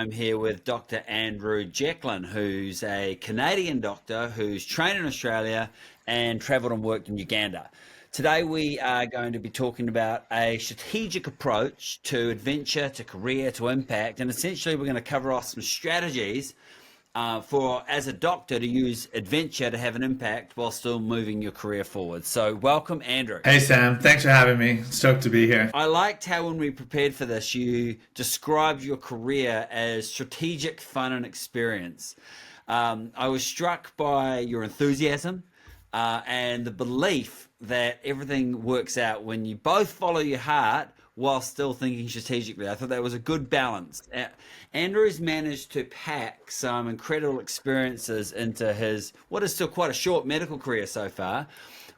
I'm here with Dr. Andrew Jeklin, who's a Canadian doctor who's trained in Australia and travelled and worked in Uganda. Today we are going to be talking about a strategic approach to adventure, to career, to impact, and essentially we're going to cover off some strategies for, as a doctor, to use adventure to have an impact while still moving your career forward. So welcome, Andrew. Hey, Sam. Thanks for having me. Stoked to be here. I liked how when we prepared for this, you described your career as strategic, fun, and experience. I was struck by your enthusiasm and the belief that everything works out when you both follow your heart while still thinking strategically. I thought that was a good balance. Andrew's managed to pack some incredible experiences into his, what is still quite a short medical career so far,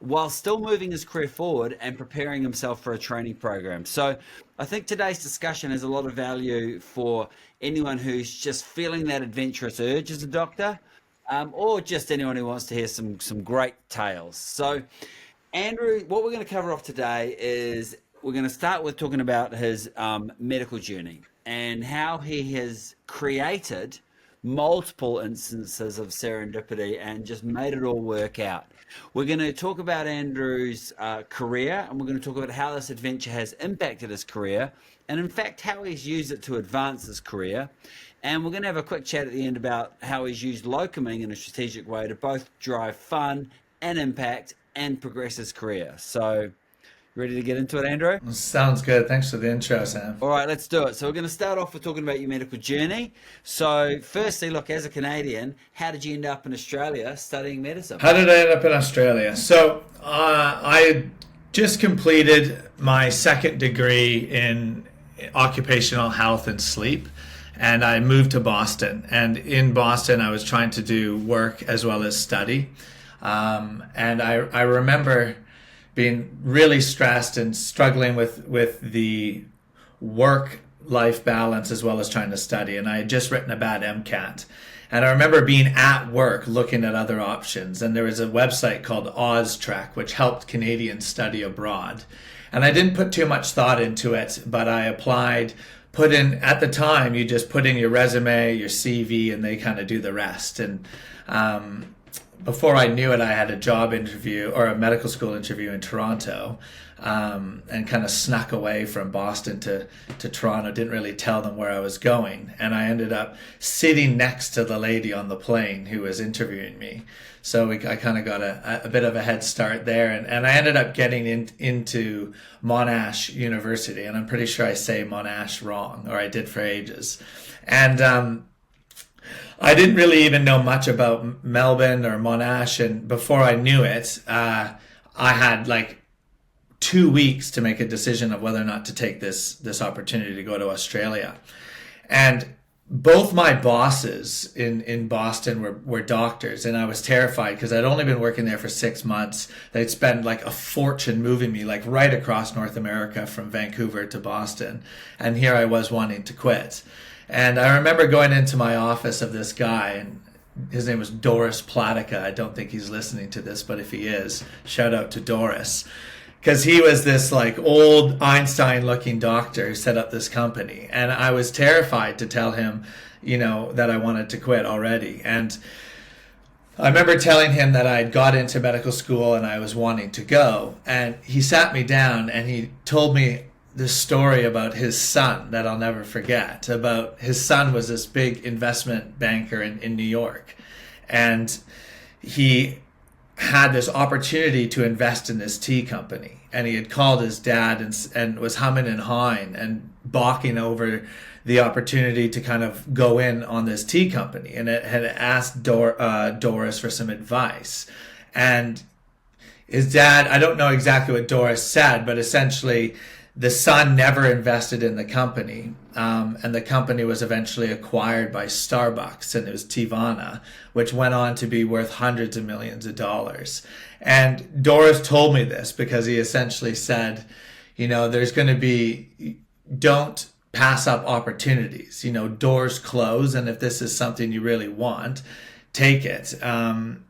while still moving his career forward and preparing himself for a training program. So I think today's discussion has a lot of value for anyone who's just feeling that adventurous urge as a doctor, or just anyone who wants to hear some great tales. So Andrew, what we're going to cover off today is we're going to start with talking about his medical journey and how he has created multiple instances of serendipity and just made it all work out. We're going to talk about Andrew's career, and we're going to talk about how this adventure has impacted his career, and in fact how he's used it to advance his career. And we're going to have a quick chat at the end about how he's used locuming in a strategic way to both drive fun and impact and progress his career. So ready to get into it, Andrew? Sounds good. Thanks for the intro, Sam. All right, let's do it. So we're going to start off with talking about your medical journey. So firstly, look, as a Canadian, how did you end up in Australia studying medicine? How did I end up in Australia? So I just completed my second degree in occupational health and sleep, and I moved to Boston. And in Boston, I was trying to do work as well as study. And I remember being really stressed and struggling with the work-life balance as well as trying to study. And I had just written a bad MCAT. And I remember being at work looking at other options. And there was a website called AusTrek, which helped Canadians study abroad. And I didn't put too much thought into it, but I applied, at the time, you just put in your resume, your CV, and they kind of do the rest. And before I knew it, I had a job interview or a medical school interview in Toronto, and kind of snuck away from Boston to Toronto. Didn't really tell them where I was going. And I ended up sitting next to the lady on the plane who was interviewing me. So I kind of got a bit of a head start there. And I ended up getting into Monash University. And I'm pretty sure I say Monash wrong, or I did for ages. And I didn't really even know much about Melbourne or Monash, and before I knew it, I had like 2 weeks to make a decision of whether or not to take this opportunity to go to Australia. And both my bosses in Boston were doctors, and I was terrified because I'd only been working there for 6 months. They'd spent like a fortune moving me like right across North America from Vancouver to Boston, and here I was wanting to quit. And I remember going into my office of this guy, and his name was Doris Platica. I don't think he's listening to this, but if he is, shout out to Doris. Because he was this like old Einstein-looking doctor who set up this company. And I was terrified to tell him, that I wanted to quit already. And I remember telling him that I had got into medical school and I was wanting to go. And he sat me down and he told me this story about his son that I'll never forget. About his son was this big investment banker in New York, and he had this opportunity to invest in this tea company, and he had called his dad and was humming and hawing and balking over the opportunity to kind of go in on this tea company, and it had asked Doris for some advice. And his dad, I don't know exactly what Doris said, but essentially the son never invested in the company, and the company was eventually acquired by Starbucks, and it was Tivana, which went on to be worth hundreds of millions of dollars. And Doris told me this because he essentially said, there's going to be, don't pass up opportunities. Doors close, and if this is something you really want, take it. And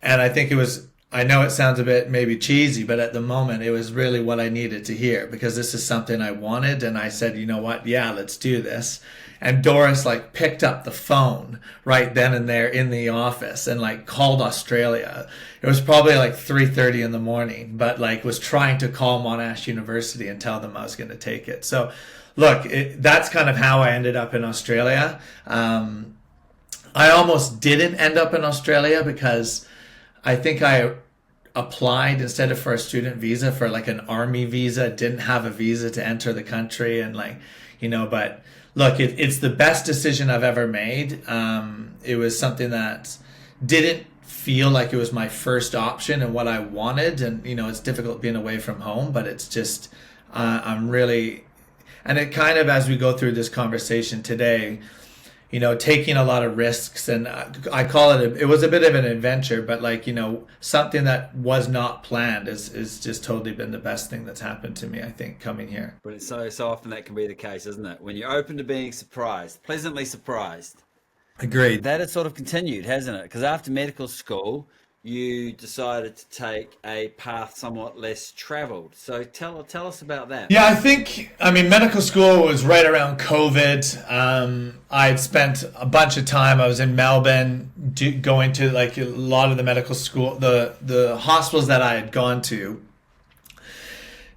I think it was I know it sounds a bit maybe cheesy, but at the moment it was really what I needed to hear because this is something I wanted. And I said, you know what? Yeah, let's do this. And Doris like picked up the phone right then and there in the office and like called Australia. It was probably like 3:30 in the morning, but like was trying to call Monash University and tell them I was going to take it. So look, that's kind of how I ended up in Australia. I almost didn't end up in Australia because I think I applied instead of for a student visa for like an army visa, didn't have a visa to enter the country and like, but look, it's the best decision I've ever made. It was something that didn't feel like it was my first option and what I wanted. And, it's difficult being away from home, but it's just, I'm really, and it kind of, as we go through this conversation today, taking a lot of risks and I call it, it was a bit of an adventure, but like, something that was not planned is just totally been the best thing that's happened to me, I think, coming here. But it's so often that can be the case, isn't it? When you're open to being surprised, pleasantly surprised. Agreed. That has sort of continued, hasn't it? Because after medical school, you decided to take a path somewhat less traveled. So tell us about that. Yeah, I mean, medical school was right around COVID. I had spent a bunch of time. I was in Melbourne going to like a lot of the medical school, the hospitals that I had gone to.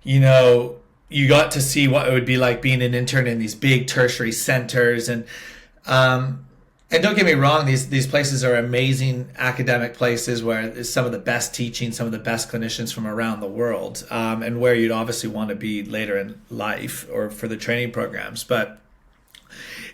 You got to see what it would be like being an intern in these big tertiary centers. And don't get me wrong, these places are amazing academic places where there's some of the best teaching, some of the best clinicians from around the world, and where you'd obviously want to be later in life or for the training programs. But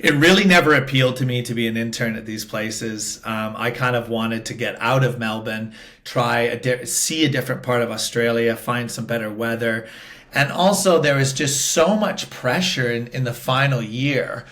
it really never appealed to me to be an intern at these places. I kind of wanted to get out of Melbourne, see a different part of Australia, find some better weather. And also there was just so much pressure in the final year.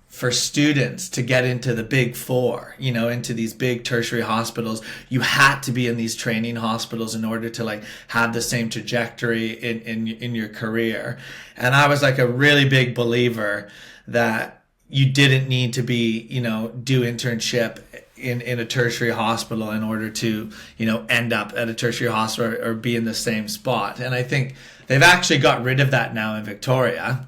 For students to get into the big four, into these big tertiary hospitals. You had to be in these training hospitals in order to like have the same trajectory in your career. And I was like a really big believer that you didn't need to be, do internship in a tertiary hospital in order to, end up at a tertiary hospital or be in the same spot. And I think they've actually got rid of that now in Victoria.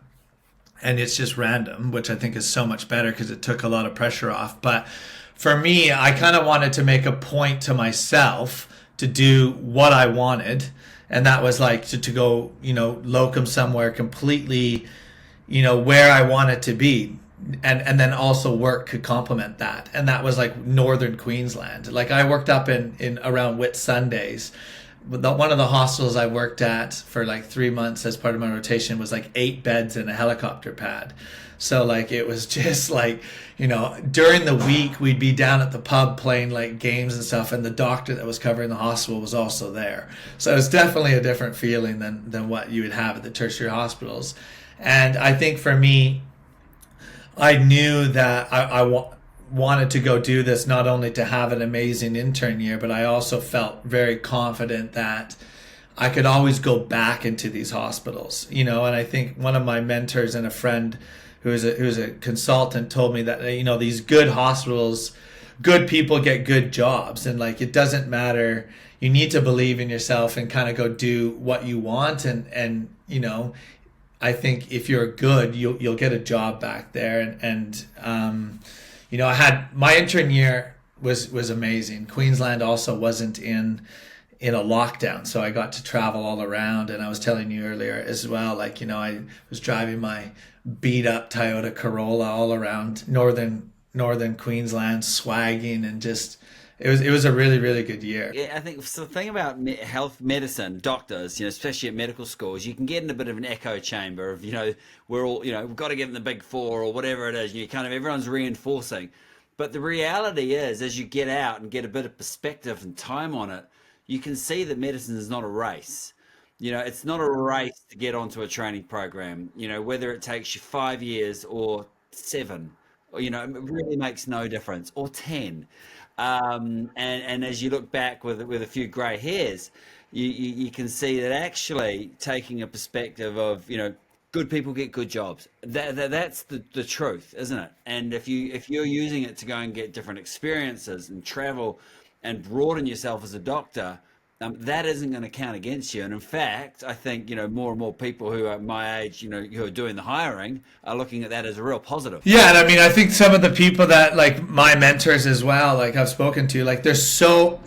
And it's just random, which I think is so much better because it took a lot of pressure off. But for me, I kind of wanted to make a point to myself to do what I wanted. And that was like to go, locum somewhere completely, where I wanted to be. And then also work could complement that. And that was like northern Queensland. Like I worked up in around Whitsundays. One of the hostels I worked at for like 3 months as part of my rotation was like 8 beds in a helicopter pad. So like it was just like, during the week we'd be down at the pub playing like games and stuff, and the doctor that was covering the hospital was also there. So it was definitely a different feeling than what you would have at the tertiary hospitals. And I think for me, I knew that I wanted to go do this not only to have an amazing intern year, but I also felt very confident that I could always go back into these hospitals, and I think one of my mentors and a friend who's a consultant told me that, these good hospitals, good people get good jobs, and like, it doesn't matter. You need to believe in yourself and kind of go do what you want. And I think if you're good, you'll get a job back there. I had my intern year was amazing. Queensland also wasn't in a lockdown, so I got to travel all around. And I was telling you earlier as well, like, I was driving my beat up Toyota Corolla all around northern Queensland, swagging, and just it was a really, really good year. Yeah, I think so. The thing about health medicine, doctors, especially at medical schools, you can get in a bit of an echo chamber of, we're all, we've got to get in the big four or whatever it is. You kind of, everyone's reinforcing. But the reality is, as you get out and get a bit of perspective and time on it, you can see that medicine is not a race. It's not a race to get onto a training program, whether it takes you 5 years or 7, or, it really makes no difference, or 10. And as you look back with a few grey hairs, you can see that actually taking a perspective of, good people get good jobs. That's the truth, isn't it? And if you're using it to go and get different experiences and travel and broaden yourself as a doctor, that isn't going to count against you. And in fact, I think, more and more people who are my age, who are doing the hiring are looking at that as a real positive. Yeah, and I mean, I think some of the people that, like my mentors as well, like I've spoken to, like they're so,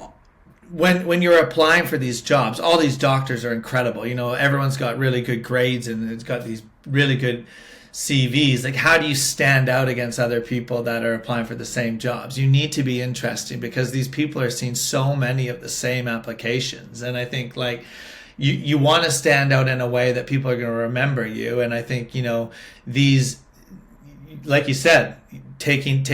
when you're applying for these jobs, all these doctors are incredible. Everyone's got really good grades and it's got these really good CVs. Like, how do you stand out against other people that are applying for the same jobs? You need to be interesting because these people are seeing so many of the same applications. And I think, like, you want to stand out in a way that people are going to remember you. And I think, these, like you said, taking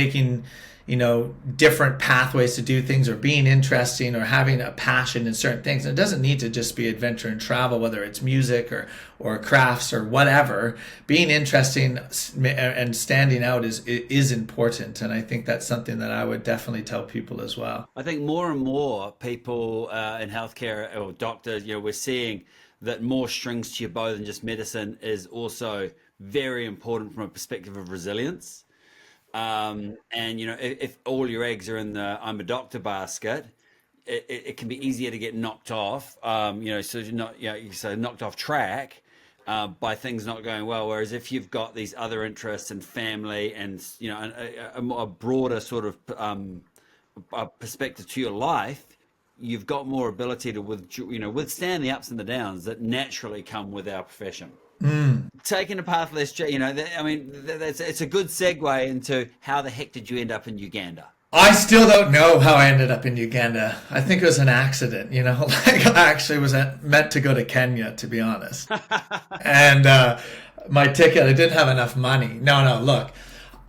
different pathways to do things, or being interesting, or having a passion in certain things. And it doesn't need to just be adventure and travel, whether it's music or crafts or whatever. Being interesting and standing out is important. And I think that's something that I would definitely tell people as well. I think more and more people in healthcare or doctors, we're seeing that more strings to your bow than just medicine is also very important from a perspective of resilience. And if all your eggs are in the I'm a doctor basket, it can be easier to get knocked off. So knocked off track by things not going well. Whereas if you've got these other interests and family and a broader sort of perspective to your life, you've got more ability to withstand the ups and the downs that naturally come with our profession. Taking a path less, it's a good segue into how the heck did you end up in Uganda? I still don't know how I ended up in Uganda. I think it was an accident, like I actually was meant to go to Kenya, to be honest. And my ticket, I didn't have enough money. No, look,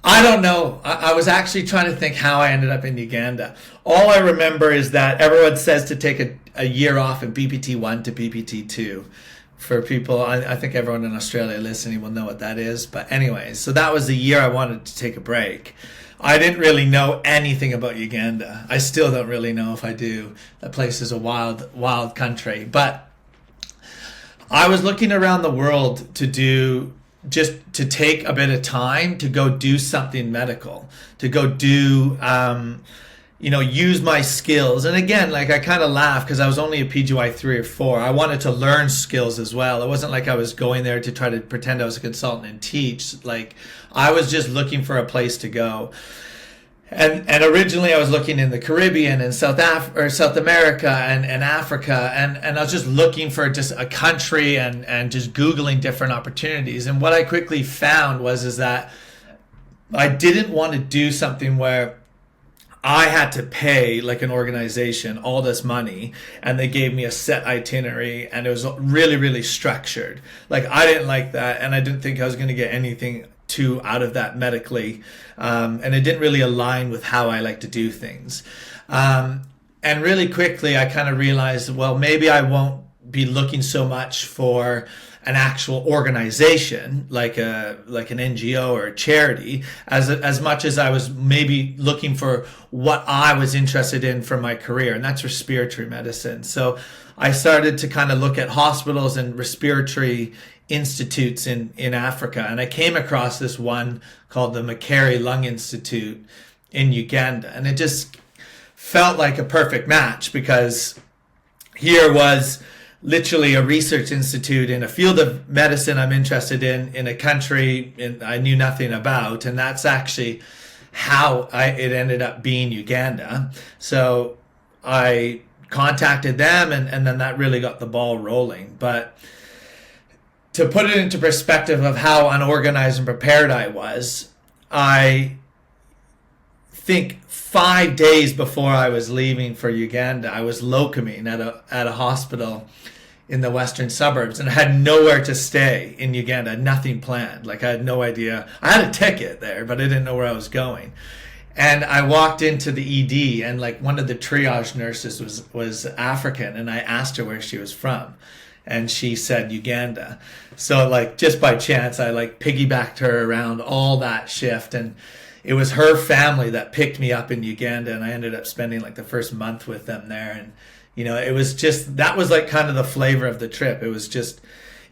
I don't know. I was actually trying to think how I ended up in Uganda. All I remember is that everyone says to take a year off in BPT 1 to BPT 2. For people, I think everyone in Australia listening will know what that is. But anyways, so that was the year I wanted to take a break. I didn't really know anything about Uganda. I still don't really know if I do. That place is a wild, wild country. But I was looking around the world to take a bit of time to go do something medical, to go do use my skills. And again, like I kind of laugh because I was only a PGY 3 or 4. I wanted to learn skills as well. It wasn't like I was going there to try to pretend I was a consultant and teach. Like I was just looking for a place to go. And originally I was looking in the Caribbean and South America and Africa. And I was just looking for just a country and just Googling different opportunities. And what I quickly found is that I didn't want to do something where I had to pay like an organization all this money and they gave me a set itinerary and it was really, really structured. Like I didn't like that, and I didn't think I was going to get anything too out of that medically. And it didn't really align with how I like to do things. And really quickly I kind of realized, well, maybe I won't be looking so much for an actual organization like an NGO or a charity as much as I was maybe looking for what I was interested in for my career, and that's respiratory medicine. So I started to kind of look at hospitals and respiratory institutes in Africa, and I came across this one called the Makere Lung Institute in Uganda, and it just felt like a perfect match because here was literally a research institute in a field of medicine I'm interested in a country I knew nothing about, and that's actually how it ended up being Uganda. So I contacted them, and then that really got the ball rolling. But to put it into perspective of how unorganized and prepared I was, I think 5 days before I was leaving for Uganda, I was locuming at a hospital in the western suburbs, and I had nowhere to stay in Uganda, nothing planned. Like I had no idea. I had a ticket there, but I didn't know where I was going. And I walked into the ED, and like one of the triage nurses was African, and I asked her where she was from, and she said Uganda. So like just by chance, I like piggybacked her around all that shift, and it was her family that picked me up in Uganda, and I ended up spending like the first month with them there. And it was just, that was like kind of the flavor of the trip. It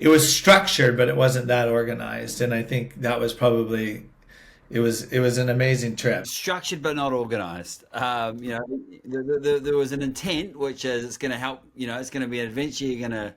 was structured, but it wasn't that organized. And I think that was probably it was an amazing trip. Structured but not organized. There was an intent, which is it's going to help. It's going to be an adventure. You're going to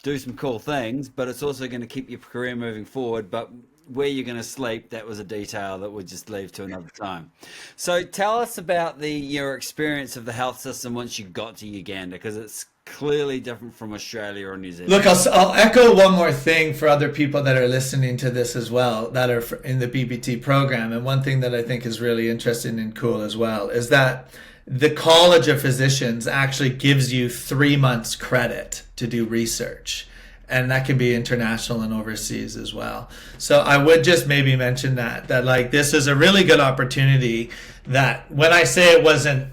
do some cool things, but it's also going to keep your career moving forward. But where you're going to sleep, that was a detail that we'll just leave to another time. So tell us about your experience of the health system once you got to Uganda, because it's clearly different from Australia or New Zealand. Look, I'll echo one more thing for other people that are listening to this as well, that are in the BBT program. And one thing that I think is really interesting and cool as well is that the College of Physicians actually gives you 3 months credit to do research. And that can be international and overseas as well. So I would just maybe mention that like this is a really good opportunity, that when I say it wasn't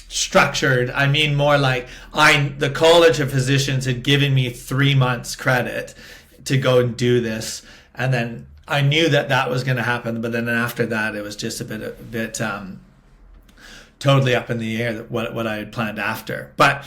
structured, I mean more like the College of Physicians had given me 3 months credit to go and do this, and then I knew that was going to happen, but then after that it was just a bit totally up in the air what I had planned after. But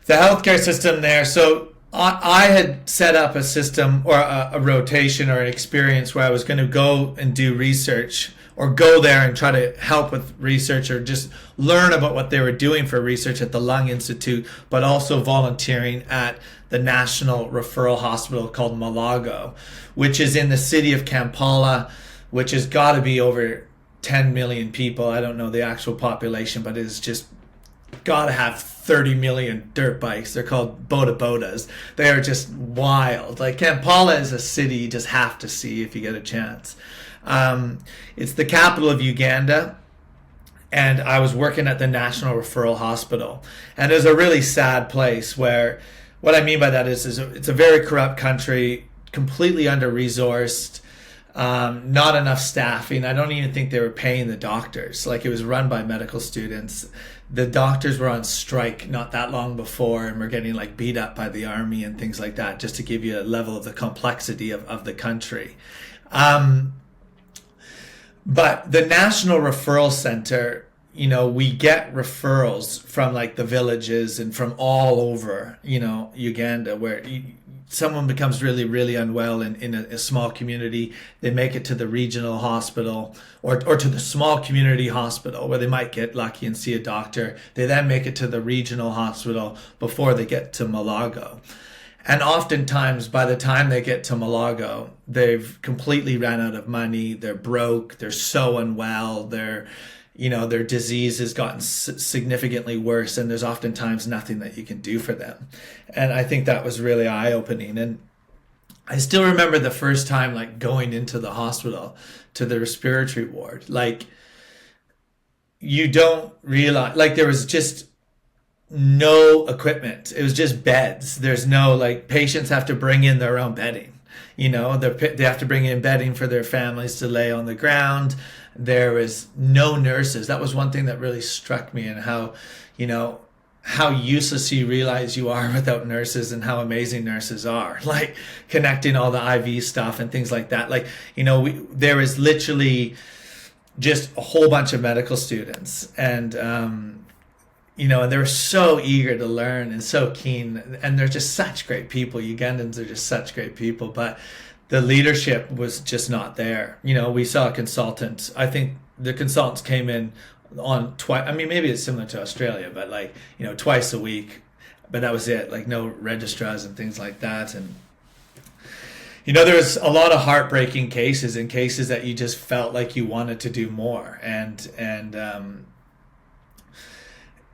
the healthcare system there, so I had set up a system or a rotation or an experience where I was going to go and do research, or go there and try to help with research, or just learn about what they were doing for research at the Lung Institute, but also volunteering at the National Referral Hospital called Malago, which is in the city of Kampala, which has got to be over 10 million people. I don't know the actual population, but it's just got to have 30 million dirt bikes. They're called bodas. They are just wild. Like, Kampala is a city you just have to see if you get a chance. It's the capital of Uganda, and I was working at the National Referral Hospital, and it's a really sad place where, what I mean by that is it's a very corrupt country, completely under-resourced, not enough staffing. I don't even think they were paying the doctors. Like, it was run by medical students. The doctors were on strike not that long before, and were getting like beat up by the army and things like that, just to give you a level of the complexity of the country. But the National Referral Center, we get referrals from like the villages and from all over, Uganda, where someone becomes really, really unwell in a small community. They make it to the regional hospital or to the small community hospital, where they might get lucky and see a doctor. They then make it to the regional hospital before they get to Malago. And oftentimes, by the time they get to Malago, they've completely ran out of money. They're broke. They're so unwell. Their disease has gotten significantly worse, and there's oftentimes nothing that you can do for them. And I think that was really eye-opening. And I still remember the first time, like, going into the hospital to the respiratory ward. Like, you don't realize, like, there was just no equipment. It was just beds. There's no, like, patients have to bring in their own bedding. They have to bring in bedding for their families to lay on the ground. There was no nurses. That was one thing that really struck me, and how useless you realize you are without nurses, and how amazing nurses are, like connecting all the IV stuff and things like that. Like, there was literally just a whole bunch of medical students, and and they were so eager to learn and so keen, and they're just such great people. Ugandans are just such great people, but the leadership was just not there. We saw a consultant. I think the consultants came in on twice. I mean, maybe it's similar to Australia, but like, twice a week, but that was it. Like, no registrars and things like that. And, there was a lot of heartbreaking cases, and cases that you just felt like you wanted to do more. And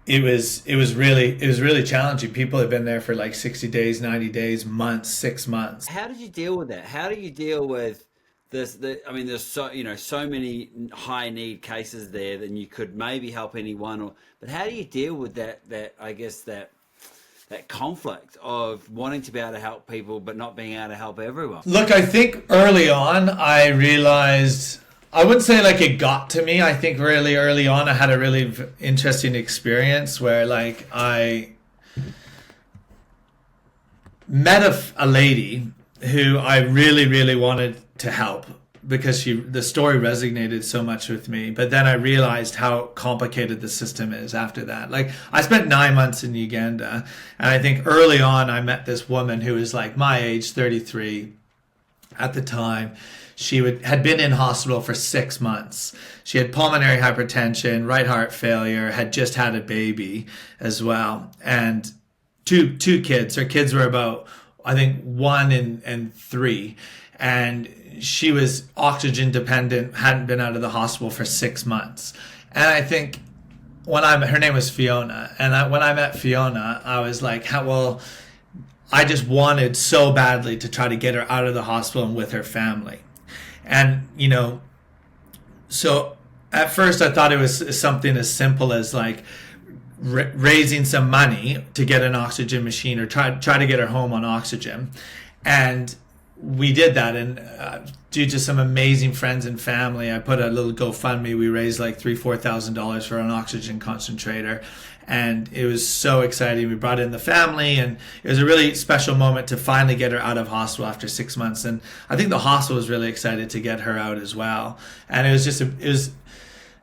it was really challenging. People have been there for like 60 days, 90 days, months, 6 months. How did you deal with that? How do you deal with this? There's so many high need cases there that you could maybe help anyone, but how do you deal with that conflict of wanting to be able to help people but not being able to help everyone? Look, I think early on I realized, I wouldn't say like it got to me. I think really early on I had a really interesting experience where, like, I met a lady who I really, really wanted to help, because the story resonated so much with me. But then I realized how complicated the system is after that. Like, I spent 9 months in Uganda, and I think early on I met this woman who was like my age, 33. at the time. She had been in hospital for 6 months. She had pulmonary hypertension, right heart failure, had just had a baby as well, and two kids. Her kids were about, I think, 1 and 3, and she was oxygen dependent, hadn't been out of the hospital for 6 months. And I think her name was Fiona, and when I met Fiona, I was like, I just wanted so badly to try to get her out of the hospital and with her family. And, so at first I thought it was something as simple as like raising some money to get an oxygen machine or try to get her home on oxygen. And we did that. And due to some amazing friends and family, I put a little GoFundMe. We raised like $4,000 for an oxygen concentrator. And it was so exciting. We brought in the family, and it was a really special moment to finally get her out of hospital after 6 months. And I think the hospital was really excited to get her out as well. And it was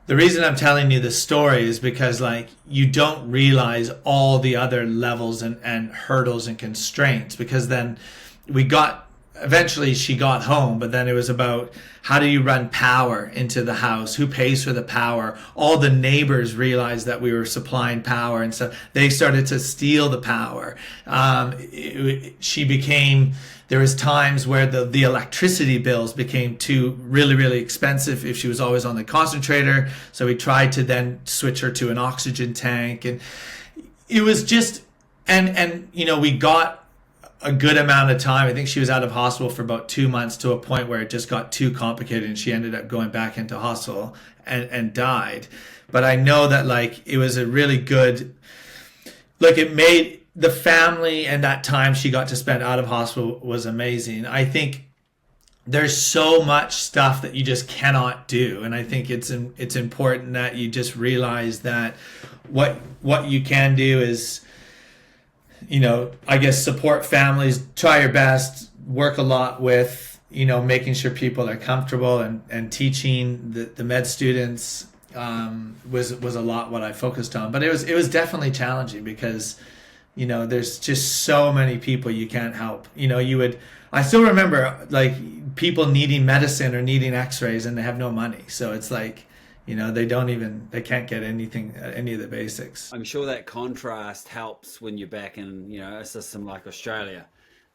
the reason I'm telling you this story is because like you don't realize all the other levels and hurdles and constraints, because then eventually she got home, but then it was about how do you run power into the house? Who pays for the power? All the neighbors realized that we were supplying power, and so they started to steal the power. There was times where the electricity bills became too really, really expensive if she was always on the concentrator. So we tried to then switch her to an oxygen tank, and it was just, and we got a good amount of time. I think she was out of hospital for about 2 months, to a point where it just got too complicated and she ended up going back into hospital and died. But I know that like it was a really good, like it made the family, and that time she got to spend out of hospital was amazing. I think there's so much stuff that you just cannot do, and I think it's important that you just realize that what you can do is, I guess, support families, try your best, work a lot with, making sure people are comfortable, and teaching the med students was a lot what I focused on. But it was definitely challenging because, there's just so many people you can't help. I still remember like people needing medicine or needing x-rays and they have no money. So it's like, they can't get anything, any of the basics. I'm sure that contrast helps when you're back in, a system like Australia.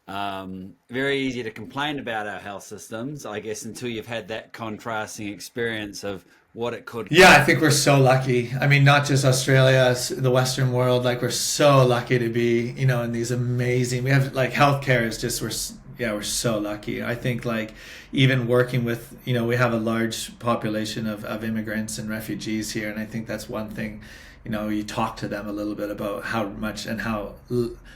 Very easy to complain about our health systems, I guess, until you've had that contrasting experience of what it could. Yeah, I think we're so lucky. I mean, not just Australia, the Western world, like we're so lucky to be, in these amazing, we have like healthcare is just, we're so lucky. I think like even working with, we have a large population of immigrants and refugees here. And I think that's one thing, you talk to them a little bit about how much and how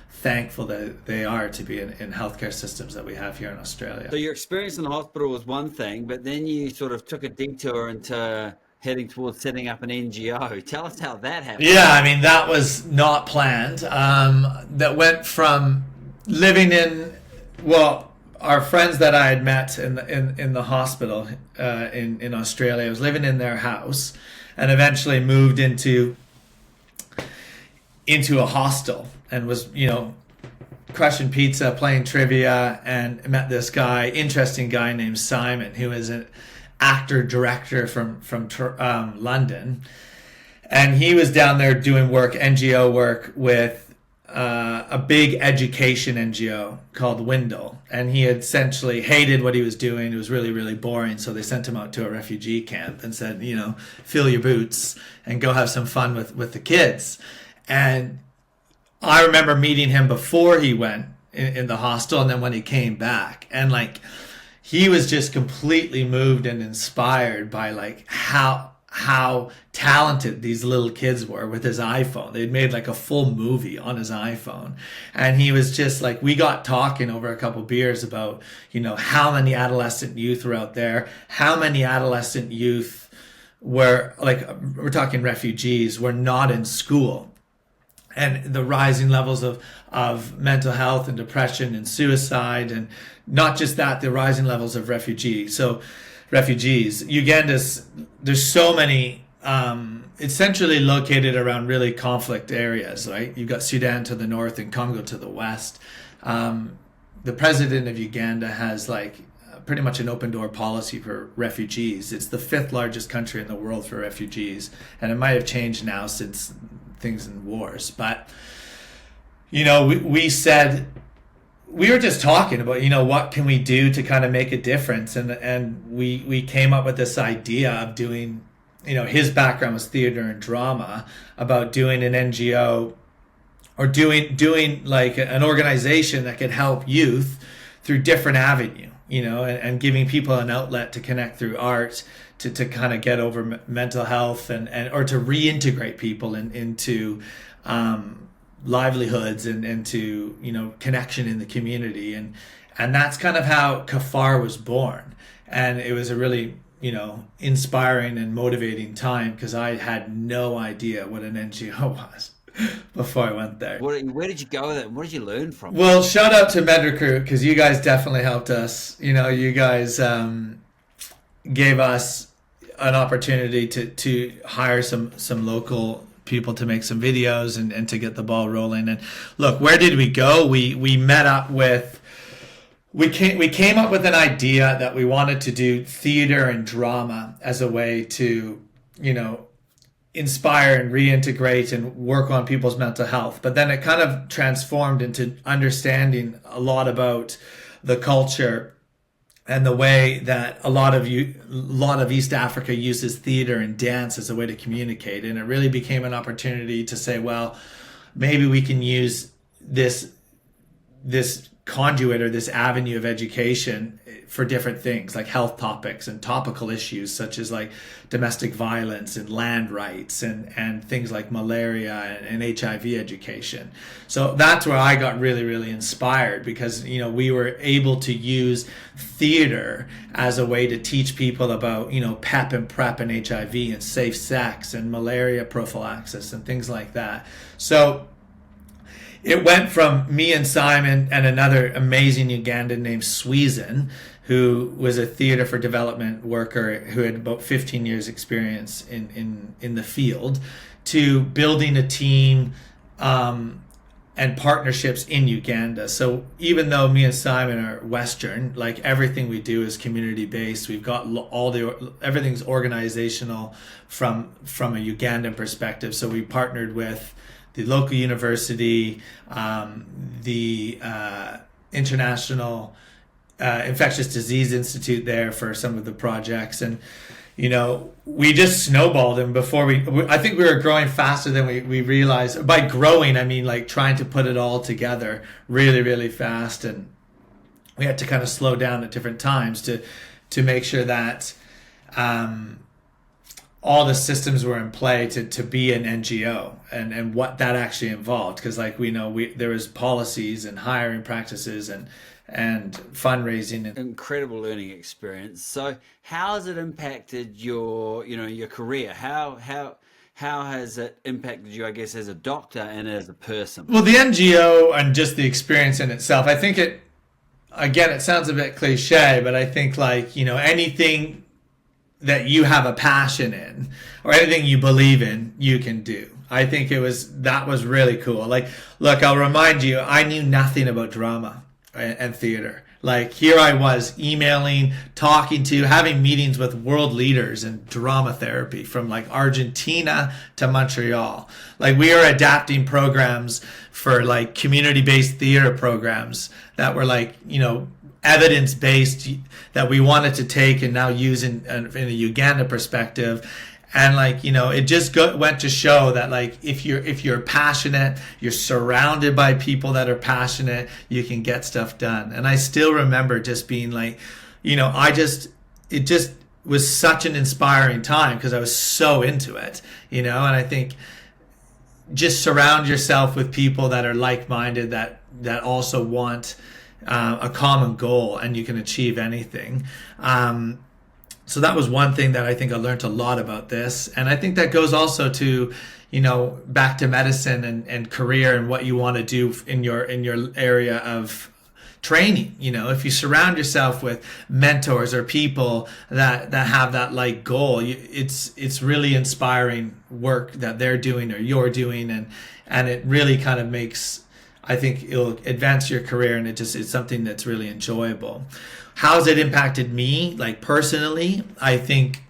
thankful that they are to be in healthcare systems that we have here in Australia. So your experience in the hospital was one thing, but then you sort of took a detour into heading towards setting up an NGO. Tell us how that happened. Yeah, I mean, that was not planned. That went from living in, our friends that I had met in the hospital in Australia. I was living in their house, and eventually moved into a hostel, and was crushing pizza, playing trivia, and met this guy, interesting guy named Simon, who is an actor director from London, and he was down there doing NGO work with a big education NGO called Windle, and he essentially hated what he was doing. It was really, really boring, so they sent him out to a refugee camp and said, fill your boots and go have some fun with the kids. And I remember meeting him before he went in the hostel, and then when he came back, and like he was just completely moved and inspired by like how talented these little kids were with his iPhone. They'd made like a full movie on his iPhone. And he was just like, we got talking over a couple beers about, how many adolescent youth were out there, how many adolescent youth were like, we're talking refugees, were not in school. And the rising levels of mental health and depression and suicide, and not just that, the rising levels of refugees. Uganda's, there's so many, it's centrally located around really conflict areas, right? You've got Sudan to the north and Congo to the west. The president of Uganda has like pretty much an open door policy for refugees. It's the 5th largest country in the world for refugees, and it might have changed now since things in wars. But we said, we were just talking about, what can we do to kind of make a difference, and we came up with this idea of doing, his background was theater and drama, about doing an NGO or doing like an organization that could help youth through different avenue, and giving people an outlet to connect through art to kind of get over mental health and or to reintegrate people into livelihoods and into connection in the community, and that's kind of how CAFAR was born. And it was a really inspiring and motivating time, because I had no idea what an NGO was before I went there. Where did you go with it? What did you learn from it? Well, shout out to MedRecruit, because you guys definitely helped us. You guys gave us an opportunity to hire some local people to make some videos and to get the ball rolling. And look, where did we go? We met up with, we came up with an idea that we wanted to do theater and drama as a way to inspire and reintegrate and work on people's mental health. But then it kind of transformed into understanding a lot about the culture and the way that a lot of East Africa uses theater and dance as a way to communicate. And it really became an opportunity to say, well, maybe we can use this conduit or this avenue of education for different things, like health topics and topical issues such as like domestic violence and land rights and things like malaria and HIV education. So that's where I got really, really inspired, because we were able to use theater as a way to teach people about PEP and PrEP and HIV and safe sex and malaria prophylaxis and things like that. So it went from me and Simon and another amazing Ugandan named Sweezen, who was a theater for development worker who had about 15 years experience in the field, to building a team and partnerships in Uganda. So even though me and Simon are Western, like everything we do is community based. We've got everything's organizational from a Ugandan perspective. So we partnered with the local university, the International Infectious Disease Institute there for some of the projects. And, we just snowballed. And before I think we were growing faster than we realized. By growing, I mean like trying to put it all together really, really fast. And we had to kind of slow down at different times to make sure that all the systems were in play to be an NGO and what that actually involved. Because like there was policies and hiring practices and fundraising. Incredible learning experience. So how has it impacted your career? How has it impacted you, I guess, as a doctor and as a person? Well, the NGO and just the experience in itself, I think it sounds a bit cliche, but I think like, anything that you have a passion in or anything you believe in, you can do. I think that was really cool. Like, look, I'll remind you, I knew nothing about drama and theater. Like, here I was emailing, talking to, having meetings with world leaders in drama therapy from like Argentina to Montreal. Like, we were adapting programs for like community-based theater programs that were like, evidence-based, that we wanted to take and now use in a Uganda perspective. And like, it just went to show that like, if you're passionate, you're surrounded by people that are passionate, you can get stuff done. And I still remember just being like, it just was such an inspiring time because I was so into it, and I think just surround yourself with people that are like-minded, that also want a common goal, and you can achieve anything. So that was one thing that I think I learned a lot about this. And I think that goes also to, back to medicine and career and what you want to do in your area of training. If you surround yourself with mentors or people that have that like goal, it's really inspiring work that they're doing or you're doing. And it really kind of makes I think it'll advance your career, and it's something that's really enjoyable. How's it impacted me, like personally? I think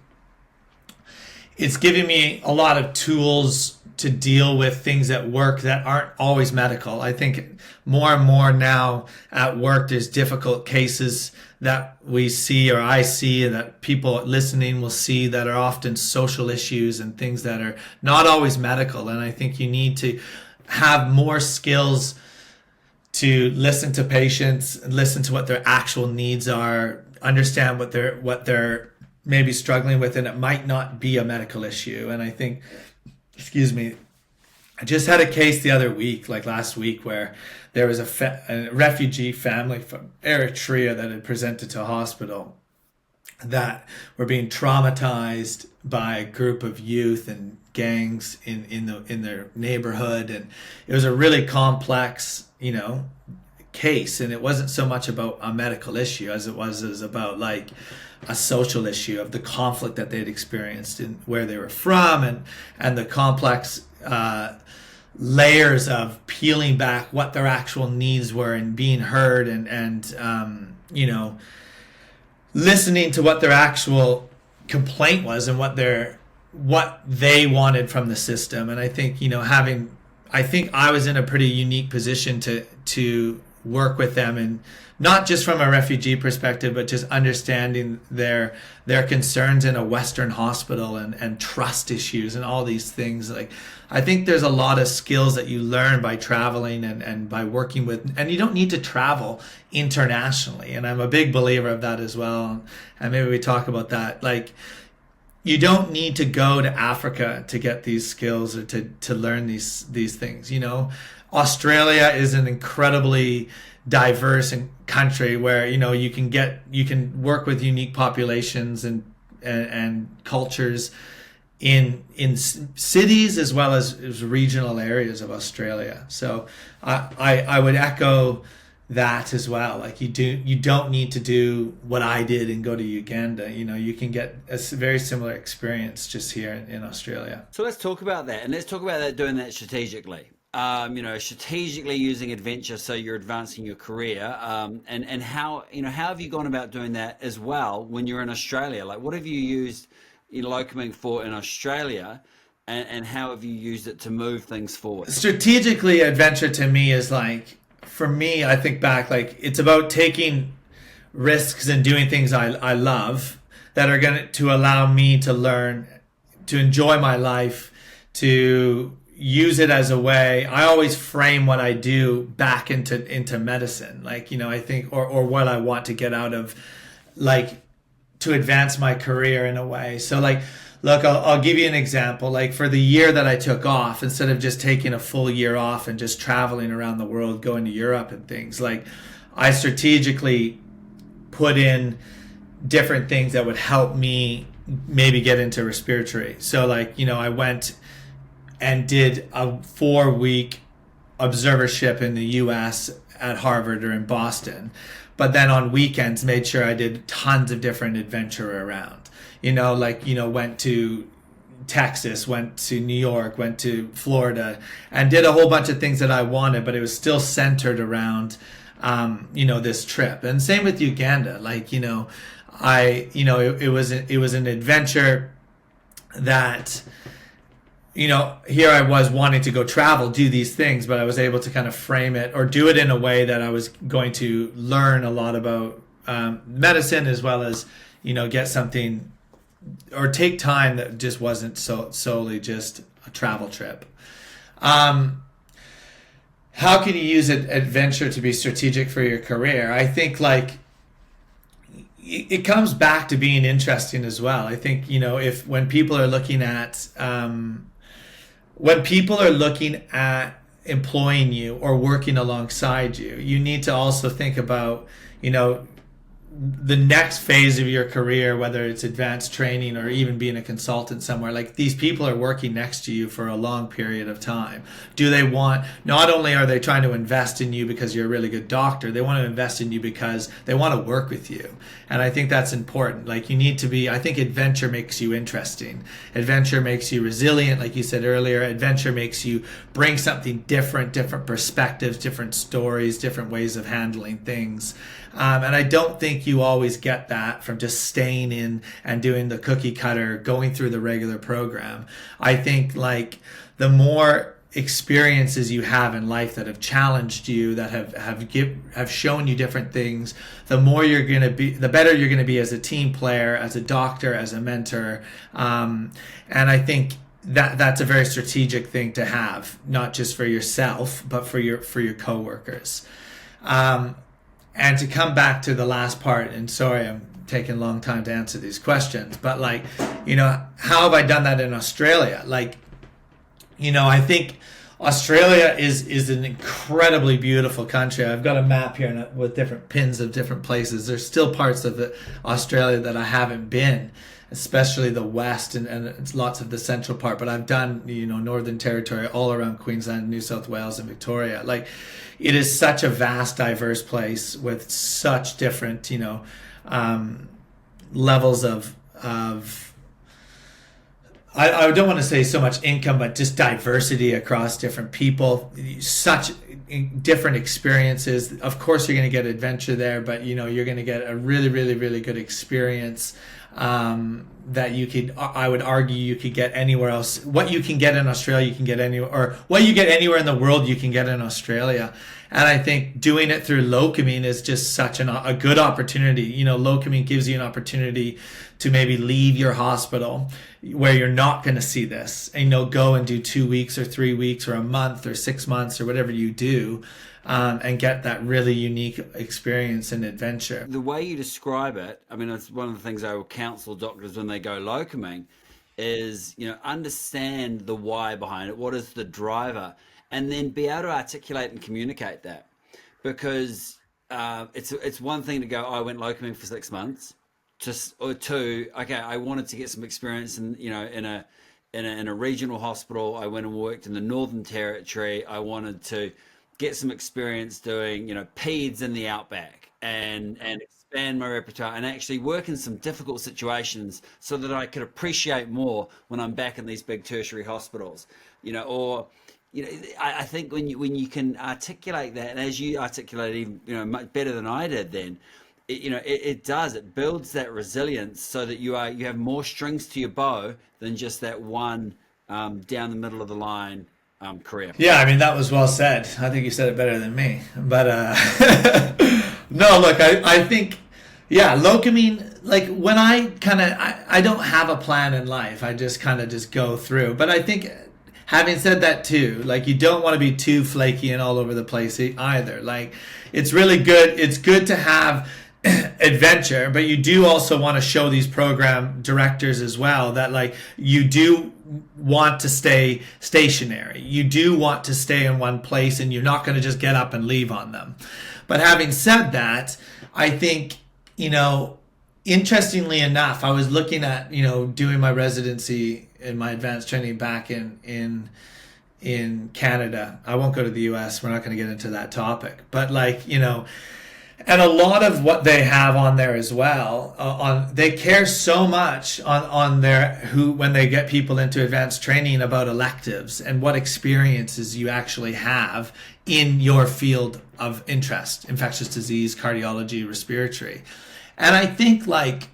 it's given me a lot of tools to deal with things at work that aren't always medical. I think more and more now at work, there's difficult cases that we see, or I see, and that people listening will see, that are often social issues and things that are not always medical. And I think you need to have more skills to listen to patients, listen to what their actual needs are, understand what they're maybe struggling with, and it might not be a medical issue. And I think, I just had a case the other week, like last week, where there was a refugee family from Eritrea that had presented to a hospital that were being traumatized by a group of youth and gangs in their neighborhood. And it was a really complex, case. And it wasn't so much about a medical issue as it was about like a social issue of the conflict that they'd experienced in where they were from, and the complex layers of peeling back what their actual needs were and being heard, and listening to what their actual complaint was and what they wanted from the system. And I think I think I was in a pretty unique position to work with them, and not just from a refugee perspective, but just understanding their concerns in a Western hospital, and trust issues and all these things. Like, I think there's a lot of skills that you learn by traveling and by working with, and you don't need to travel internationally. And I'm a big believer of that as well. And maybe we talk about that. Like, you don't need to go to Africa to get these skills or to learn these things. Australia is an incredibly diverse country where you can work with unique populations and cultures in cities as well as regional areas of Australia. So I would echo that as well. Like, you don't need to do what I did and go to Uganda. You can get a very similar experience just here in Australia. So let's talk about that, and let's talk about that, doing that strategically. Strategically using adventure so you're advancing your career, and how have you gone about doing that as well when you're in Australia? Like, what have you used locuming for in Australia, and how have you used it to move things forward? Strategically, adventure to me is like, for me, I think back, like, it's about taking risks and doing things I love that are going to allow me to learn, to enjoy my life, to use it as a way. I always frame what I do back into medicine. Like, I think, or what I want to get out of, like, to advance my career in a way. So, like, look, I'll give you an example. Like, for the year that I took off, instead of just taking a full year off and just traveling around the world, going to Europe and things, like, I strategically put in different things that would help me maybe get into respiratory. So, like, I went and did a 4-week observership in the US at Harvard or in Boston. But then on weekends, made sure I did tons of different adventure around. Went to Texas, went to New York, went to Florida, and did a whole bunch of things that I wanted, but it was still centered around, this trip. And same with Uganda. Like, it was an adventure that, here I was wanting to go travel, do these things, but I was able to kind of frame it or do it in a way that I was going to learn a lot about medicine, as well as, get something or take time that just wasn't solely just a travel trip. How can you use adventure to be strategic for your career? I think, like, it comes back to being interesting as well. I think, when people are looking at employing you or working alongside you, you need to also think about, the next phase of your career, whether it's advanced training or even being a consultant somewhere, like these people are working next to you for a long period of time. Do they want, not only are they trying to invest in you because you're a really good doctor, they want to invest in you because they want to work with you. And I think that's important. Like, you need to be, I think adventure makes you interesting. Adventure makes you resilient, like you said earlier. Adventure makes you bring something different perspectives, different stories, different ways of handling things. And I don't think you always get that from just staying in and doing the cookie cutter, going through the regular program. I think like the more experiences you have in life that have challenged you, that have shown you different things, the more you're going to be, the better you're going to be as a team player, as a doctor, as a mentor. And I think that's a very strategic thing to have, not just for yourself, but for your coworkers. And to come back to the last part, and sorry, I'm taking a long time to answer these questions, but like, you know, how have I done that in Australia? Like, you know, I think Australia is an incredibly beautiful country. I've got a map here with different pins of different places. There's still parts of Australia that I haven't been, especially the west and it's lots of the central part. But I've done, you know, Northern Territory, all around Queensland, New South Wales, and Victoria. Like, it is such a vast, diverse place with such different, you know, levels of I don't want to say so much income, but just diversity across different people, such different experiences. Of course, you're going to get adventure there, but you know, you're going to get a really, really, really good experience that you could, I would argue, you could get anywhere else. What you can get in Australia, you can get anywhere, or what you get anywhere in the world, you can get in Australia. And I think doing it through locuming is just such a good opportunity. You know, locuming gives you an opportunity to maybe leave your hospital where you're not going to see this, and, you know, go and do 2 weeks or 3 weeks or a month or 6 months or whatever you do, and get that really unique experience and adventure. The way you describe it, I mean, it's one of the things I will counsel doctors when they go locuming is, you know, understand the why behind it. What is the driver? And then be able to articulate and communicate that, because it's one thing to go, I went locuming for 6 months, or two, okay, I wanted to get some experience in, you know, in a regional hospital. I went and worked in the Northern Territory. I wanted to get some experience doing, you know, peds in the outback and expand my repertoire and actually work in some difficult situations so that I could appreciate more when I'm back in these big tertiary hospitals, you know. Or, you know, I think when you can articulate that, and as you articulated, you know, much better than I did then, it builds that resilience so that you have more strings to your bow than just that one down the middle of the line career. Yeah, I mean, that was well said. I think you said it better than me. But no, look, I think, yeah, locuming, like when I don't have a plan in life. I just kind of just go through. But I think, having said that too, like, you don't want to be too flaky and all over the place either. Like, it's really good. It's good to have adventure, but you do also want to show these program directors as well that, like, you do want to stay stationary. You do want to stay in one place, and you're not going to just get up and leave on them. But having said that, I think, you know, interestingly enough, I was looking at, you know, doing my residency in my advanced training back in Canada. I won't go to the US. We're not going to get into that topic. But, like, you know, and a lot of what they have on there as well, they care so much on when they get people into advanced training about electives and what experiences you actually have in your field of interest: infectious disease, cardiology, respiratory. And I think, like,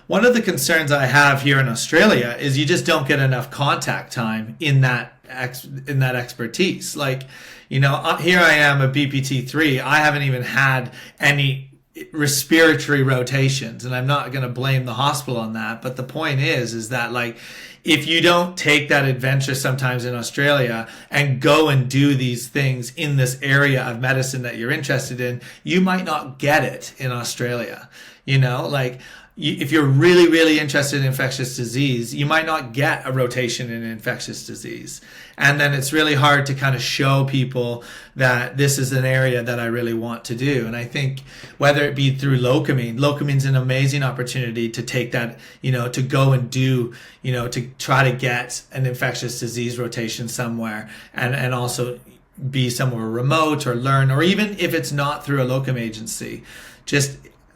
one of the concerns I have here in Australia is you just don't get enough contact time in that expertise. Like, you know, here I am, a BPT3. I haven't even had any respiratory rotations, and I'm not going to blame the hospital on that. But the point is that, like, if you don't take that adventure sometimes in Australia and go and do these things in this area of medicine that you're interested in, you might not get it in Australia. You know, like, if you're really, really interested in infectious disease, you might not get a rotation in infectious disease. And then it's really hard to kind of show people that this is an area that I really want to do. And I think whether it be through locuming's an amazing opportunity to take that, to go and do, to try to get an infectious disease rotation somewhere, and also be somewhere remote or learn, or even if it's not through a locum agency,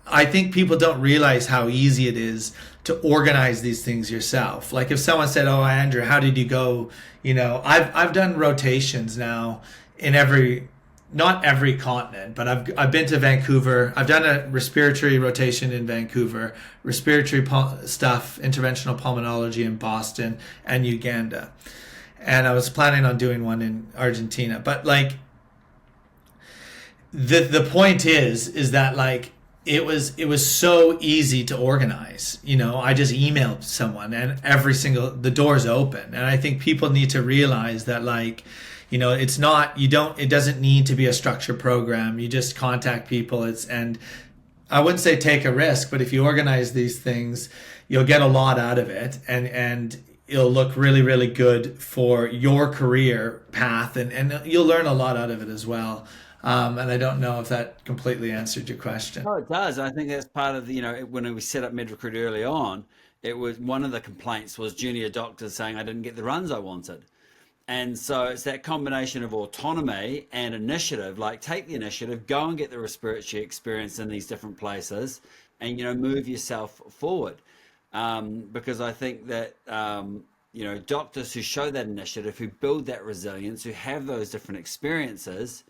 I think people don't realize how easy it is to organize these things yourself. Like if someone said, "Oh, Andrew, how did you go?" I've done rotations now in not every continent, but I've been to Vancouver. I've done a respiratory rotation in Vancouver, respiratory stuff, interventional pulmonology in Boston and Uganda. And I was planning on doing one in Argentina. But like the point is that like it was so easy to organize. I just emailed someone and the door's open. And I think people need to realize that like, it doesn't need to be a structured program. You just contact people. And I wouldn't say take a risk, but if you organize these things, you'll get a lot out of it. And it'll look really, really good for your career path. And you'll learn a lot out of it as well. And I don't know if that completely answered your question. No, it does. I think that's part of the, when we set up MedRecruit early on, it was one of the complaints was junior doctors saying I didn't get the runs I wanted. And so it's that combination of autonomy and initiative, like take the initiative, go and get the respiratory experience in these different places and, move yourself forward. Because I think that, doctors who show that initiative, who build that resilience, who have those different experiences,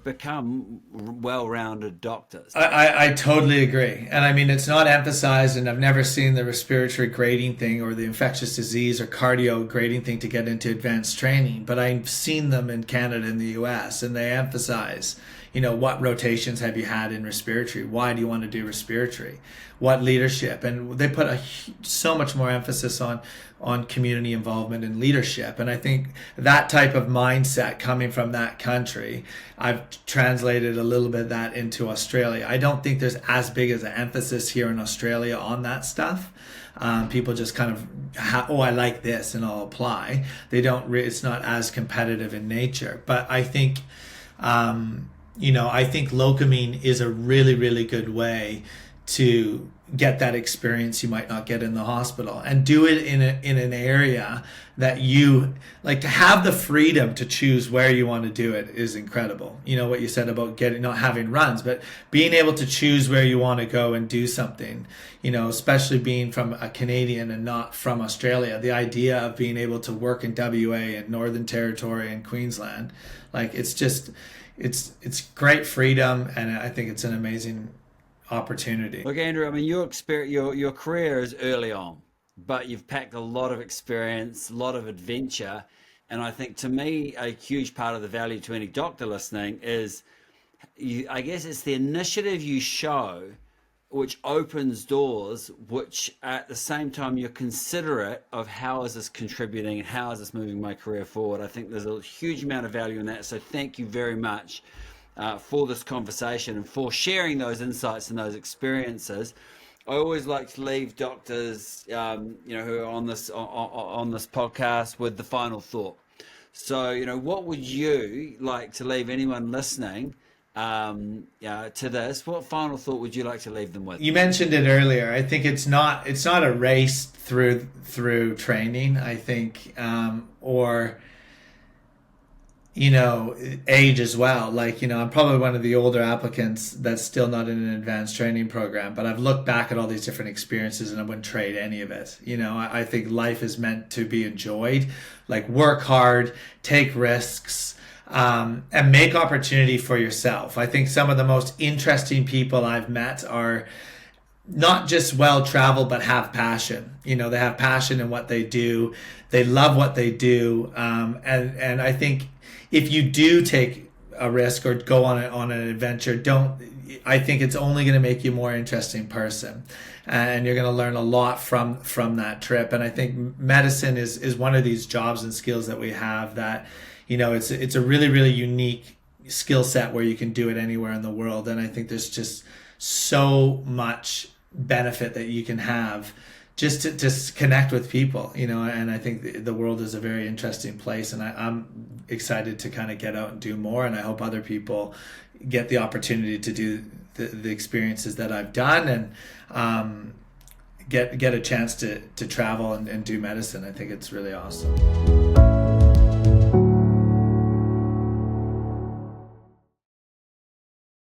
become well-rounded doctors. I totally agree. And I mean, it's not emphasized, and I've never seen the respiratory grading thing or the infectious disease or cardio grading thing to get into advanced training, but I've seen them in Canada and the US, and they emphasize, what rotations have you had in respiratory? Why do you want to do respiratory? What leadership? And they put so much more emphasis on community involvement and leadership. And I think that type of mindset coming from that country, I've translated a little bit of that into Australia. I don't think there's as big as an emphasis here in Australia on that stuff. People just kind of, I like this and I'll apply. They don't, it's not as competitive in nature. But I think, I think locuming is a really, really good way to get that experience you might not get in the hospital, and do it in an area that you like. To have the freedom to choose where you want to do it is incredible. What you said about not having runs, but being able to choose where you want to go and do something, especially being from a Canadian and not from Australia, the idea of being able to work in WA and Northern Territory and Queensland, like it's great freedom, and I think it's an amazing opportunity. Look, Andrew, I mean, your experience, your career is early on, but you've packed a lot of experience, a lot of adventure, and I think to me a huge part of the value to any doctor listening is, I guess it's the initiative you show, which opens doors, which at the same time you're considerate of how is this contributing and how is this moving my career forward. I think there's a huge amount of value in that. So thank you very much for this conversation and for sharing those insights and those experiences. I always like to leave doctors, who are on this podcast with the final thought. So, what would you like to leave anyone listening to this? What final thought would you like to leave them with? You mentioned it earlier. I think it's not a race through training. I think, or age as well. Like, I'm probably one of the older applicants that's still not in an advanced training program, but I've looked back at all these different experiences and I wouldn't trade any of it. I think life is meant to be enjoyed. Like, work hard, take risks, and make opportunity for yourself. I think some of the most interesting people I've met are not just well-traveled, but have passion. They have passion in what they do. They love what they do. And I think if you do take a risk or go on an adventure, I think it's only going to make you a more interesting person. And you're going to learn a lot from that trip. And I think medicine is one of these jobs and skills that we have that, it's a really, really unique skill set where you can do it anywhere in the world. And I think there's just so much benefit that you can have just to connect with people, and I think the world is a very interesting place, and I'm excited to kind of get out and do more, and I hope other people get the opportunity to do the experiences that I've done, and get a chance to travel and do medicine. I think it's really awesome.